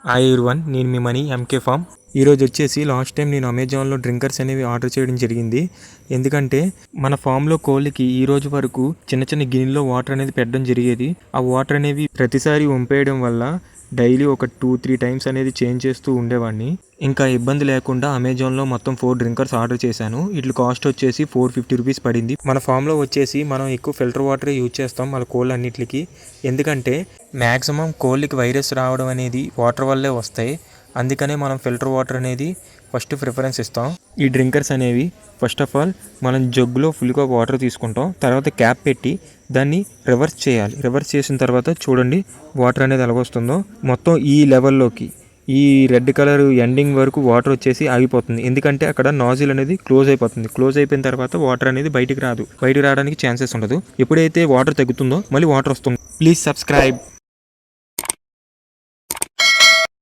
Hi everyone, నేను మీ money MK form. ఈరోజు వచ్చేసి లాస్ట్ టైం నేను అమెజాన్లో డ్రింకర్స్ అనేవి ఆర్డర్ చేయడం జరిగింది. ఎందుకంటే మన ఫామ్లో కోళ్ళకి ఈ రోజు వరకు చిన్న చిన్న గిన్నెలో వాటర్ అనేది పెట్టడం జరిగేది. ఆ వాటర్ అనేవి ప్రతిసారి వంపేయడం వల్ల డైలీ ఒక 2-3 టైమ్స్ అనేది చేంజ్ చేస్తూ ఉండేవాడిని. ఇంకా ఇబ్బంది లేకుండా అమెజాన్లో మొత్తం 4 డ్రింకర్స్ ఆర్డర్ చేశాను. వీటి కాస్ట్ వచ్చేసి 450 రూపీస్ పడింది. మన ఫామ్లో వచ్చేసి మనం ఎక్కువ ఫిల్టర్ వాటరే యూజ్ చేస్తాం మన కోళ్ళన్నిటికి. ఎందుకంటే మ్యాక్సిమం కోళ్ళకి వైరస్ రావడం అనేది వాటర్ వల్లే వస్తాయి. అందుకనే మనం ఫిల్టర్ వాటర్ అనేది ఫస్ట్ ప్రిఫరెన్స్ ఇస్తాం. ఈ డ్రింకర్స్ అనేవి ఫస్ట్ ఆఫ్ ఆల్ మనం జగ్గులో ఫుల్గా వాటర్ తీసుకుంటాం. తర్వాత క్యాప్ పెట్టి దాన్ని రివర్స్ చేయాలి. రివర్స్ చేసిన తర్వాత చూడండి వాటర్ అనేది ఎలాగొస్తుందో. మొత్తం ఈ లెవెల్లోకి ఈ రెడ్ కలర్ ఎండింగ్ వరకు వాటర్ వచ్చేసి ఆగిపోతుంది. ఎందుకంటే అక్కడ నాజిల్ అనేది క్లోజ్ అయిపోతుంది. క్లోజ్ అయిపోయిన తర్వాత వాటర్ అనేది బయటికి రాదు. బయటికి రావడానికి ఛాన్సెస్ ఉండదు. ఎప్పుడైతే వాటర్ తగ్గుతుందో మళ్ళీ వాటర్ వస్తుంది. Please subscribe.